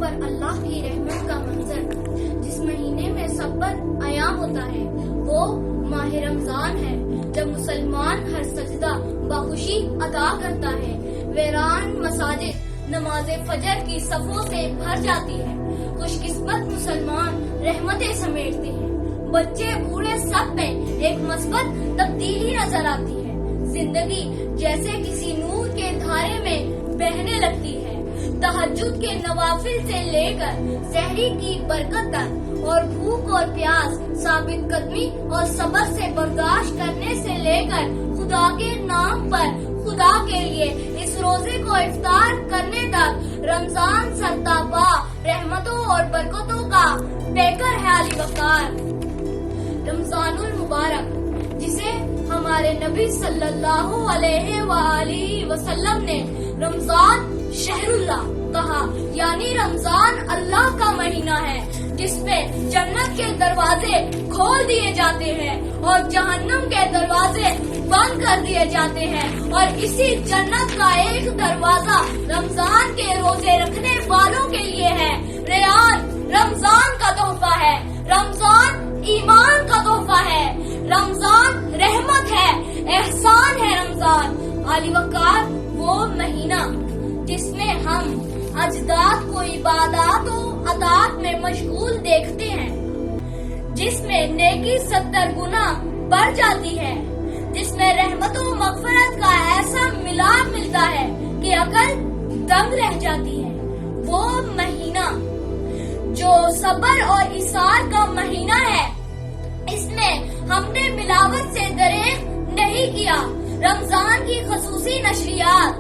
پر اللہ کی رحمت کا منظر جس مہینے میں سب پر عیاں ہوتا ہے وہ ماہ رمضان ہے، جب مسلمان ہر سجدہ بخوشی ادا کرتا ہے، ویران مساجد نماز فجر کی صفوں سے بھر جاتی ہے، خوش قسمت مسلمان رحمتیں سمیٹتے ہیں، بچے بوڑھے سب میں ایک مثبت تبدیلی نظر آتی ہے، زندگی جیسے کسی نور کے دھارے میں بہنے لگتی ہے، تہجد کے نوافل سے لے کر سحری کی برکت تک اور بھوک اور پیاس ثابت قدمی اور صبر سے برداشت کرنے سے لے کر خدا کے نام پر خدا کے لیے اس روزے کو افطار کرنے تک رمضان سرتاپا رحمتوں اور برکتوں کا پیکر ہے علی وقار۔ رمضان المبارک جسے ہمارے نبی صلی اللہ علیہ وآلہ وسلم نے رمضان شہر اللہ کہا، یعنی رمضان اللہ کا مہینہ ہے جس میں جنت کے دروازے کھول دیے جاتے ہیں اور جہنم کے دروازے بند کر دیے جاتے ہیں، اور اسی جنت کا ایک دروازہ رمضان کے روزے رکھنے والوں کے لیے ہے۔ ریان رمضان کا تحفہ ہے، رمضان ایمان کا تحفہ ہے، رمضان رحمت ہے، احسان ہے۔ رمضان علی وقار وہ مہینہ جس میں ہم اجداد کو عبادات و عطاعت میں مشغول دیکھتے ہیں، جس میں نیکی 70 گنا بڑھ جاتی ہے، جس میں رحمت و مغفرت کا ایسا ملاپ ملتا ہے کہ عقل دنگ رہ جاتی ہے۔ وہ مہینہ جو صبر اور ایثار کا مہینہ ہے، اس میں ہم نے ملاوٹ سے دریغ نہیں کیا۔ رمضان کی خصوصی نشریات،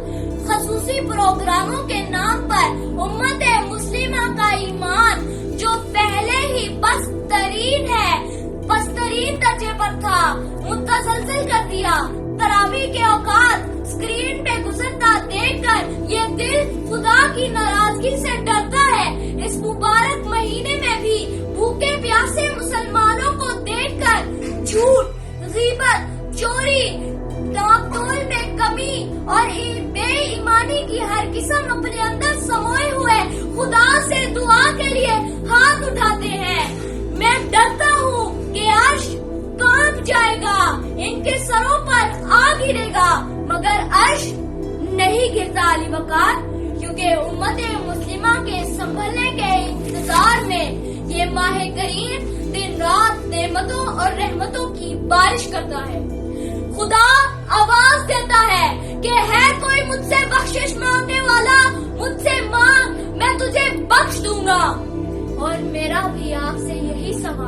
خصوصی پروگراموں کے نام پر امت مسلمہ کا ایمان جو پہلے ہی پسترین درجے پر تھا، متزلزل کر دیا۔ تراویح کے اوقات اسکرین پہ گزرتا دیکھ کر یہ دل خدا کی ناراضگی سے ڈرتا ہے۔ اس مبارک مہینے میں بھی بھوکے پیاسے مسلمانوں کو دیکھ کر جھوٹ، غیبت، چوری، ناپ تول میں کمی اور بے ایمانی کی ہر قسم اپنے اندر سموئے ہوئے خدا سے دعا کے لیے ہاتھ اٹھاتے ہیں۔ میں ڈرتا ہوں کہ عرش کانپ جائے گا، ان کے سروں پر آ گرے گا، مگر عرش نہیں گرتا علی وقار، کیونکہ امت مسلمہ کے سنبھلنے کے انتظار میں یہ ماہ کریم دن رات نعمتوں اور رحمتوں کی بارش کرتا ہے۔ خدا آواز دیتا ہے کہ ہے کوئی مجھ سے بخشش مانگنے والا، مجھ سے مانگ، میں تجھے بخش دوں گا۔ اور میرا بھی آپ سے یہی سوال